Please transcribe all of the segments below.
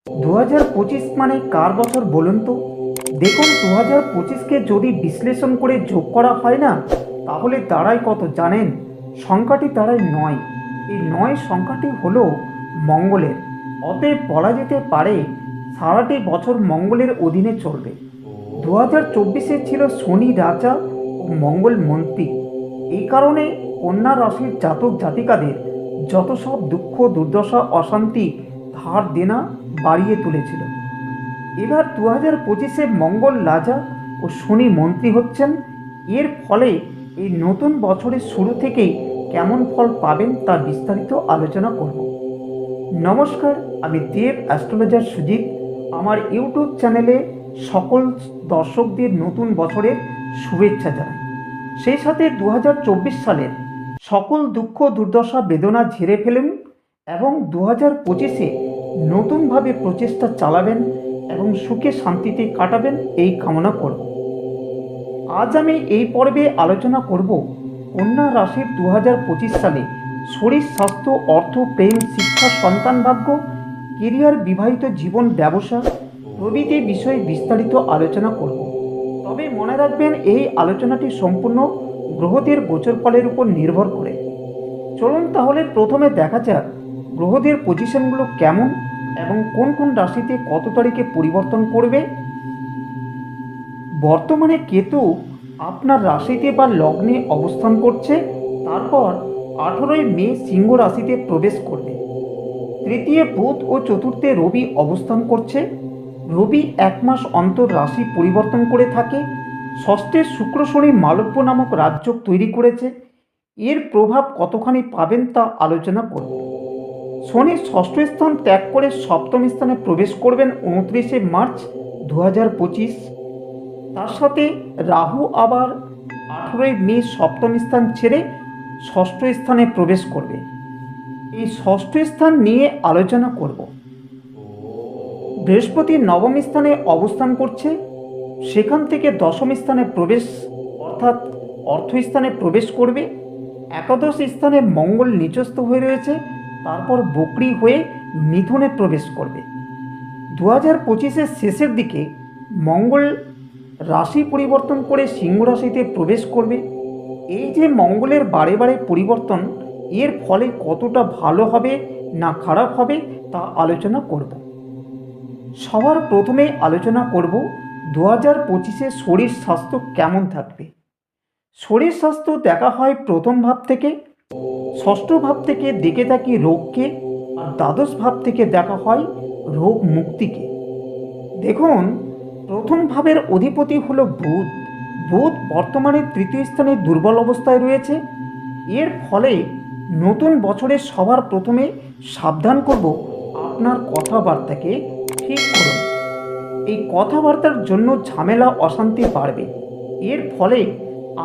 2025 মানে কার বছর বলুন তো? দেখুন, 2025কে যদি বিশ্লেষণ করে যোগ করা হয় না, তাহলে দাঁড়ায় কত জানেন? সংখ্যাটি দাঁড়ায় 9। এই 9 সংখ্যাটি হলো মঙ্গলের। অতএব বলা যেতে পারে সারাটি বছর মঙ্গলের অধীনে চলবে। 2024-এ ছিল শনি রাজা ও মঙ্গল মন্ত্রী। এই কারণে কন্যা রাশির জাতক জাতিকাদের যত সব দুঃখ দুর্দশা অশান্তি ধার দেনা বাড়িয়ে তুলেছিল। এবার 2025-এ মঙ্গল রাজা ও শনি মন্ত্রী হচ্ছেন। এর ফলে এই নতুন বছরের শুরু থেকেই কেমন ফল পাবেন তা বিস্তারিত আলোচনা করব। নমস্কার, আমি দেব অ্যাস্ট্রোলজার সুজিত। আমার ইউটিউব চ্যানেলে সকল দর্শকদের নতুন বছরের শুভেচ্ছা জানাই। সেই সাথে 2024 সালের সকল দুঃখ দুর্দশা বেদনা ঝেড়ে ফেলুন এবং 2025-এ নতুনভাবে প্রচেষ্টা চালাবেন এবং সুখে শান্তিতে কাটাবেন, এই কামনা করব। আজ আমি এই পর্বে আলোচনা করব কন্যা রাশির 2025 সালে শরীর, স্বাস্থ্য, অর্থ, প্রেম, শিক্ষা, সন্তান ভাগ্য, কেরিয়ার, বিবাহিত জীবন, ব্যবসা প্রভৃতি বিষয়ে বিস্তারিত আলোচনা করব। তবে মনে রাখবেন, এই আলোচনাটি সম্পূর্ণ গ্রহদের গোচর ফলের উপর নির্ভর করে। চলুন তাহলে প্রথমে দেখা যাক গ্রহদের পজিশনগুলো কেমন এবং কোন কোন রাশিতে কত তারিখে পরিবর্তন করবে। বর্তমানে কেতু আপনার রাশিতে বা লগ্নে অবস্থান করছে। তারপর 18ই মে সিংহ রাশিতে প্রবেশ করবে। তৃতীয় বুধ ও চতুর্থে রবি অবস্থান করছে। রবি এক মাস অন্তর রাশি পরিবর্তন করে থাকে। ষষ্ঠে শুক্র শনি মালব্য নামক রাজযোগ তৈরি করেছে। এর প্রভাব কতখানি পাবেন তা আলোচনা করব। শনি ষষ্ঠ স্থান ত্যাগ করে সপ্তম স্থানে প্রবেশ করবেন 29শে মার্চ 2025। তার সাথে রাহু আবার 18ই মে সপ্তম স্থান ছেড়ে ষষ্ঠ স্থানে প্রবেশ করবে। এই ষষ্ঠ স্থান নিয়ে আলোচনা করব। বৃহস্পতি নবম স্থানে অবস্থান করছে। সেখান থেকে দশম স্থানে প্রবেশ অর্থাৎ অর্থস্থানে প্রবেশ করবে। একাদশ স্থানে মঙ্গল নিচস্থ হয়ে রয়েছে। তারপর বকরি হয়ে মিথুনে প্রবেশ করবে। 2025-এর শেষের দিকে মঙ্গল রাশি পরিবর্তন করে সিংহ রাশিতে প্রবেশ করবে। এই যে মঙ্গলের বারে বারে পরিবর্তন, এর ফলে কতটা ভালো হবে না খারাপ হবে তা আলোচনা করব। সবার প্রথমে আলোচনা করব 2025-এ শরীর স্বাস্থ্য কেমন থাকবে। শরীর স্বাস্থ্য দেখা হয় প্রথম ভাব থেকে, ষষ্ঠ ভাব থেকে দেখে থাকি রোগকে, আর দ্বাদশ ভাব থেকে দেখা হয় রোগ মুক্তিকে। দেখুন, প্রথম ভাবের অধিপতি হলো বুধ। বুধ বর্তমানে তৃতীয় স্থানে দুর্বল অবস্থায় রয়েছে। এর ফলে নতুন বছরে সবার প্রথমে সাবধান করব, আপনার কথাবার্তাকে ঠিক করুন। এই কথাবার্তার জন্য ঝামেলা অশান্তি বাড়বে। এর ফলে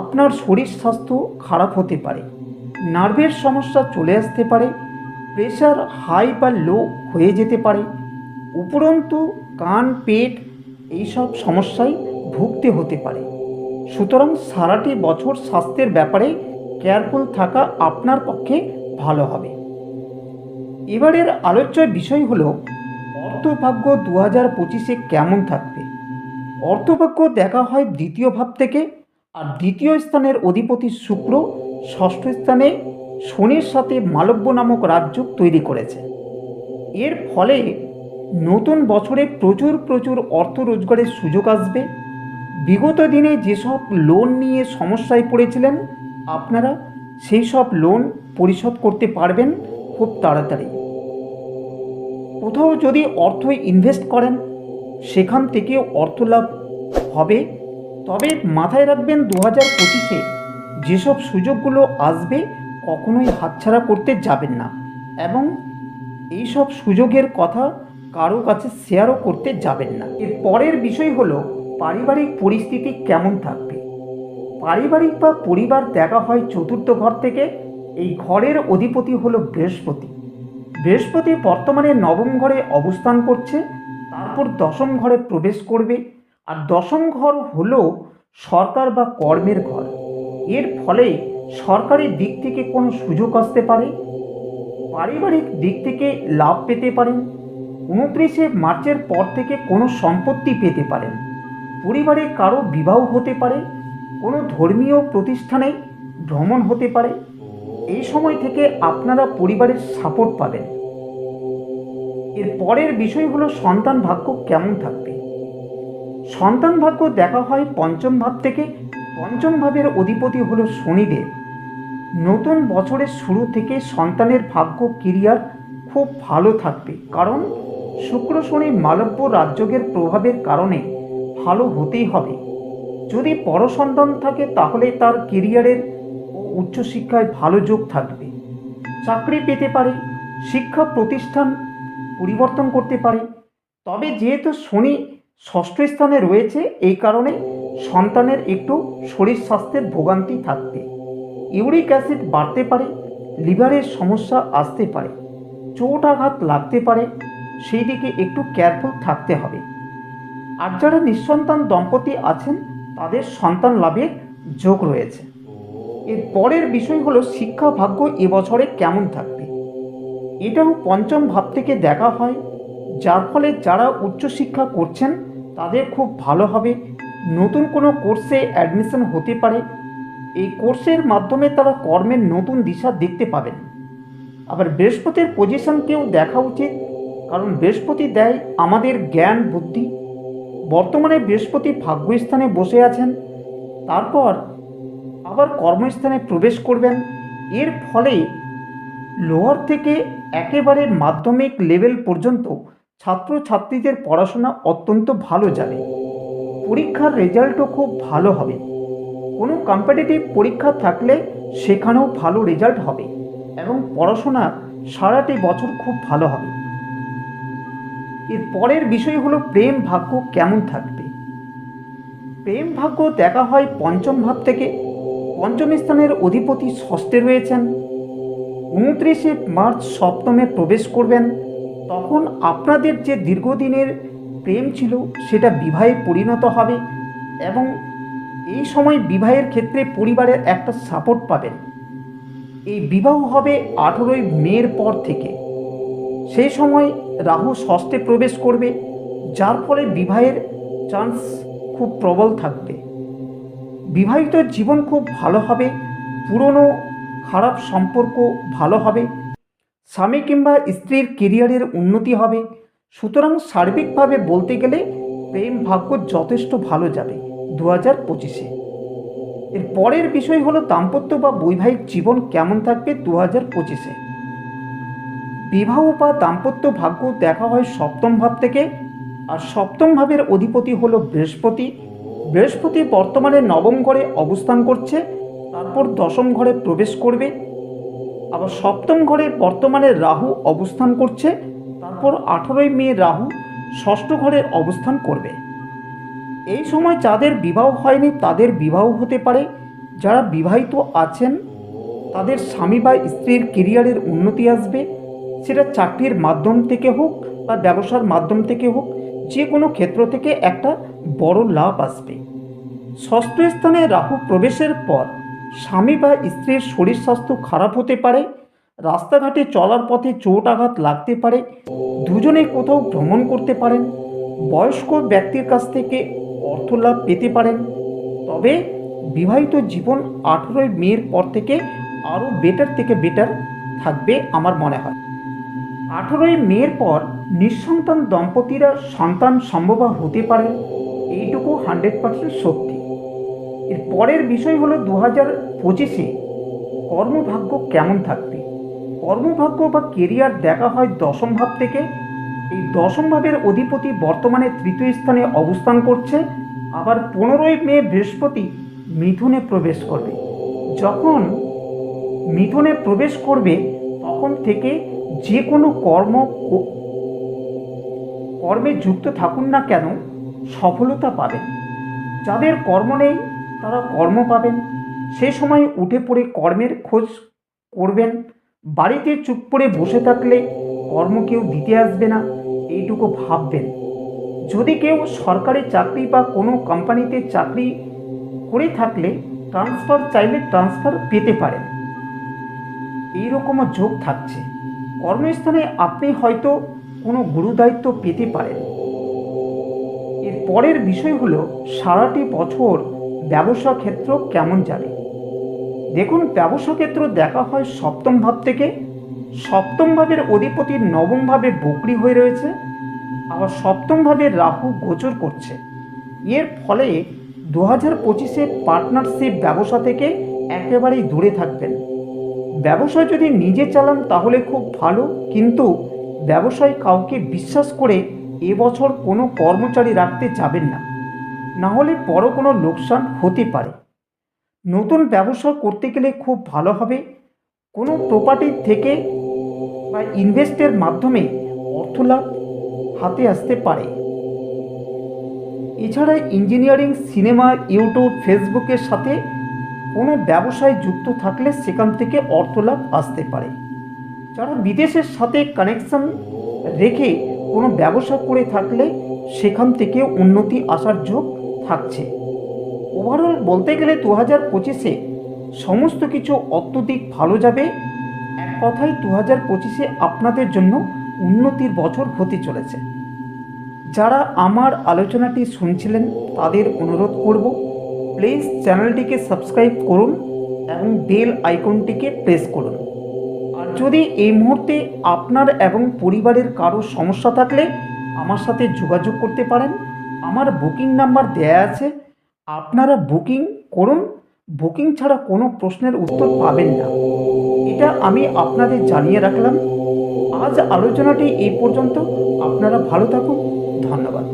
আপনার শরীর স্বাস্থ্য খারাপ হতে পারে, নার্ভের সমস্যা চলে আসতে পারে, প্রেশার হাই বা লো হয়ে যেতে পারে। উপরন্তু কান, পেট এইসব সমস্যায় ভুগতে হতে পারে। সুতরাং সারাটি বছর স্বাস্থ্যের ব্যাপারে কেয়ারফুল থাকা আপনার পক্ষে ভালো হবে। এবারের আলোচ্য বিষয় হলো অর্থভাগ্য 2025-এ কেমন থাকবে। অর্থভাগ্য দেখা হয় দ্বিতীয় ভাব থেকে, আর দ্বিতীয় স্থানের অধিপতি শুক্র ষষ্ঠ স্থানে শনির সাথে মালব্য নামক রাজযোগ তৈরি করেছে। এর ফলে নতুন বছরে প্রচুর প্রচুর অর্থ রোজগারের সুযোগ আসবে। বিগত দিনে যেসব লোন নিয়ে সমস্যায় পড়েছিলেন, আপনারা সেই সব লোন পরিশোধ করতে পারবেন খুব তাড়াতাড়ি। কোথাও যদি অর্থ ইনভেস্ট করেন, সেখান থেকেও অর্থ লাভ হবে। তবে মাথায় রাখবেন, 2025-এ যেসব সুযোগগুলো আসবে কখনোই হাতছাড়া করতে যাবেন না, এবং এই সব সুযোগের কথা কারো কাছে শেয়ারও করতে যাবেন না। এর পরের বিষয় হলো পারিবারিক পরিস্থিতি কেমন থাকবে। পারিবারিক বা পরিবার দেখা হয় চতুর্থ ঘর থেকে। এই ঘরের অধিপতি হলো বৃহস্পতি। বৃহস্পতি বর্তমানে নবম ঘরে অবস্থান করছে, তারপর দশম ঘরে প্রবেশ করবে। আর দশম ঘর হলো সরকার বা কর্মের ঘর। এর ফলে সরকারি দিক থেকে কোনো সুযোগ আসতে পারে, পারিবারিক দিক থেকে লাভ পেতে পারেন। 29 মার্চের পর থেকে কোনো সম্পত্তি পেতে পারেন, পরিবারে কারো বিবাহ হতে পারে, কোনো ধর্মীয় প্রতিষ্ঠানে ভ্রমণ হতে পারে। এই সময় থেকে আপনারা পরিবারের সাপোর্ট পাবেন। এর পরের বিষয় হলো সন্তান ভাগ্য কেমন থাকবে। সন্তান ভাগ্য দেখা হয় পঞ্চম ভাব থেকে। পঞ্চম ভাবের অধিপতি হলো শনিদেব। নতুন বছরের শুরু থেকে সন্তানের ভাগ্য ক্যারিয়ার খুব ভালো থাকবে, কারণ শুক্র শনি মালব্য রাজযোগের প্রভাবের কারণে ভালো হতেই হবে। যদি পর সন্তান থাকে তাহলে তার ক্যারিয়ারের ও উচ্চশিক্ষায় ভালো যোগ থাকবে। চাকরি পেতে পারে, শিক্ষা প্রতিষ্ঠান পরিবর্তন করতে পারে। তবে যেহেতু শনি ষষ্ঠ স্থানে রয়েছে, এই কারণে সন্তানের একটু শরীর স্বাস্থ্যের ভোগান্তি থাকবে। ইউরিক অ্যাসিড বাড়তে পারে, লিভারের সমস্যা আসতে পারে, চোট আঘাত লাগতে পারে, সেই দিকে একটু কেয়ারফুল থাকতে হবে। আর যারা নিঃসন্তান দম্পতি আছেন তাদের সন্তান লাভের যোগ রয়েছে। এর পরের বিষয় হলো শিক্ষা ভাগ্য এবছরে কেমন থাকবে। এটাও পঞ্চম ভাব থেকে দেখা হয়, যার ফলে যারা উচ্চশিক্ষা করছেন তাদের খুব ভালো হবে। নতুন কোনো কোর্সে অ্যাডমিশন হতে পারে। এই কোর্সের মাধ্যমে তারা কর্মের নতুন দিশা দেখতে পাবেন। আবার বৃহস্পতির পজিশনকেও দেখা উচিত, কারণ বৃহস্পতি দেয় আমাদের জ্ঞান বুদ্ধি। বর্তমানে বৃহস্পতি ভাগ্যস্থানে বসে আছেন, তারপর আবার কর্মস্থানে প্রবেশ করবেন। এর ফলে লোয়ার থেকে একেবারে মাধ্যমিক লেভেল পর্যন্ত ছাত্রছাত্রীদের পড়াশোনা অত্যন্ত ভালো যাবে। পরীক্ষার রেজাল্টও খুব ভালো হবে। কোনো কম্পিটিটিভ পরীক্ষা থাকলে সেখানেও ভালো রেজাল্ট হবে এবং পড়াশোনা সারাটি বছর খুব ভালো হবে। এর পরের বিষয় হলো প্রেম ভাগ্য কেমন থাকবে। প্রেম ভাগ্য দেখা হয় পঞ্চম ভাব থেকে। পঞ্চম স্থানের অধিপতি ষষ্ঠে রয়েছেন। 29 মার্চ সপ্তমে প্রবেশ করবেন। তখন আপনাদের যে দীর্ঘদিনের প্রেম ছিল সেটা বিবাহে পরিণত হবে এবং এই সময় বিবাহের ক্ষেত্রে পরিবারের একটা সাপোর্ট পাবেন। এই বিবাহ হবে 18 মের পর থেকে। সেই সময় রাহু ষষ্ঠে প্রবেশ করবে, যার ফলে বিবাহের চান্স খুব প্রবল থাকবে। বিবাহিত জীবন খুব ভালো হবে। পুরনো খারাপ সম্পর্ক ভালো হবে। স্বামী কিংবা স্ত্রীর কেরিয়ারের উন্নতি হবে। সুতরাং সার্বিকভাবে বলতে গেলে প্রেম ভাগ্য যথেষ্ট ভালো যাবে 2025-এ। এর পরের বিষয় হলো দাম্পত্য বা বৈবাহিক জীবন কেমন থাকবে 2025-এ। বিবাহ বা দাম্পত্য ভাগ্য দেখা হয় সপ্তম ভাব থেকে। আর সপ্তম ভাবের অধিপতি হলো বৃহস্পতি। বৃহস্পতি বর্তমানে নবম ঘরে অবস্থান করছে, তারপর দশম ঘরে প্রবেশ করবে। আবার সপ্তম ঘরে বর্তমানে রাহু অবস্থান করছে, তারপর 18 মে রাহু ষষ্ঠ ঘরে অবস্থান করবে। এই সময় যাদের বিবাহ হয়নি তাদের বিবাহ হতে পারে। যারা বিবাহিত আছেন তাদের স্বামী বা স্ত্রীর কেরিয়ারের উন্নতি আসবে, সেটা চাকরির মাধ্যম থেকে হোক বা ব্যবসার মাধ্যম থেকে হোক, যে কোনো ক্ষেত্র থেকে একটা বড় লাভ আসবে। ষষ্ঠ স্থানে রাহু প্রবেশের পর স্বামী বা স্ত্রীর শরীর স্বাস্থ্য খারাপ হতে পারে। রাস্তাঘাটে চলার পথে চোট আঘাত লাগতে পারে। দুজনে কোথাও ভ্রমণ করতে পারেন। বয়স্ক ব্যক্তির কাছ থেকে অর্থ লাভ পেতে পারেন। তবে বিবাহিত জীবন 18 মের পর থেকে আরও বেটার থেকে বেটার থাকবে আমার মনে হয়। 18 মের পর নিঃসন্তান দম্পতিরা সন্তান সম্ভব হতে পারেন, এইটুকু 100% সত্যি। এর পরের বিষয় হলো 2025-এ কর্মভাগ্য কেমন থাকবে। কর্মভাগ্য বা কেরিয়ার দেখা হয় দশম ভাব থেকে। এই দশম ভাবের অধিপতি বর্তমানে তৃতীয় স্থানে অবস্থান করছে। আবার 15 মে বৃহস্পতি মিথুনে প্রবেশ করবে। যখন মিথুনে প্রবেশ করবে তখন থেকে যে কোনো কর্মে যুক্ত থাকুন না কেন সফলতা পাবেন। যাদের কর্ম নেই তারা কর্ম পাবেন। সে সময় উঠে পড়ে কর্মের খোঁজ করবেন। বাড়িতে চুপ করে বসে থাকলে কর্ম কেউ দিতে আসবে না, এইটুকু ভাববেন। যদি কেউ সরকারি চাকরি বা কোনো কোম্পানিতে চাকরি করে থাকলে ট্রান্সফার চাইলে ট্রান্সফার পেতে পারেন, এইরকমও যোগ থাকছে। কর্মস্থানে আপনি হয়তো কোনো গুরুদায়িত্ব পেতে পারেন। এর পরের বিষয় হলো সারাটি বছর ব্যবসা ক্ষেত্র কেমন যাবে। দেখুন, ব্যবসা ক্ষেত্র দেখা হয় সপ্তম ভাব থেকে। সপ্তম ভাবের অধিপতি নবম ভাবে বকরি হয়ে রয়েছে, আবার সপ্তম ভাবে রাহু গোচর করছে। এর ফলে 2025-এ পার্টনারশিপ ব্যবসা থেকে একেবারেই দূরে থাকবেন। ব্যবসা যদি নিজে চালান তাহলে খুব ভালো, কিন্তু ব্যবসায় কাউকে বিশ্বাস করে এবছর কোনো কর্মচারী রাখতে যাবেন না, না হলে বড় কোনো লোকসান হতে পারে। নতুন ব্যবসা করতে গেলে খুব ভালো হবে। কোনো প্রপার্টি থেকে বা ইনভেস্টের মাধ্যমে অর্থলাভ হাতে আসতে পারে। এছাড়া ইঞ্জিনিয়ারিং, সিনেমা, ইউটিউব, ফেসবুকের সাথে কোনো ব্যবসায় যুক্ত থাকলে সেখান থেকে অর্থলাভ আসতে পারে। যারা বিদেশের সাথে কানেকশন রেখে কোনো ব্যবসা করে থাকলে সেখান থেকে উন্নতি আসার যোগ থাকছে। ওভারঅল বলতে গেলে 2025-এ সমস্ত কিছু অত্যধিক ভালো যাবে। এক কথায় 2025-এ আপনাদের জন্য উন্নতির বছর হতে চলেছে। যারা আমার আলোচনাটি শুনছিলেন তাদের অনুরোধ করব, প্লিজ চ্যানেলটিকে সাবস্ক্রাইব করুন এবং বেল আইকনটিকে প্রেস করুন। আর যদি এই মুহূর্তে আপনার এবং পরিবারের কারো সমস্যা থাকলে আমার সাথে যোগাযোগ করতে পারেন। আমার বুকিং নাম্বার দেয়া আছে, আপনারা বুকিং করুন। বুকিং ছাড়া কোনো প্রশ্নের উত্তর পাবেন না, এটা আমি আপনাদের জানিয়ে রাখলাম। আজ আলোচনাটি এই পর্যন্ত। আপনারা ভালো থাকুন। ধন্যবাদ।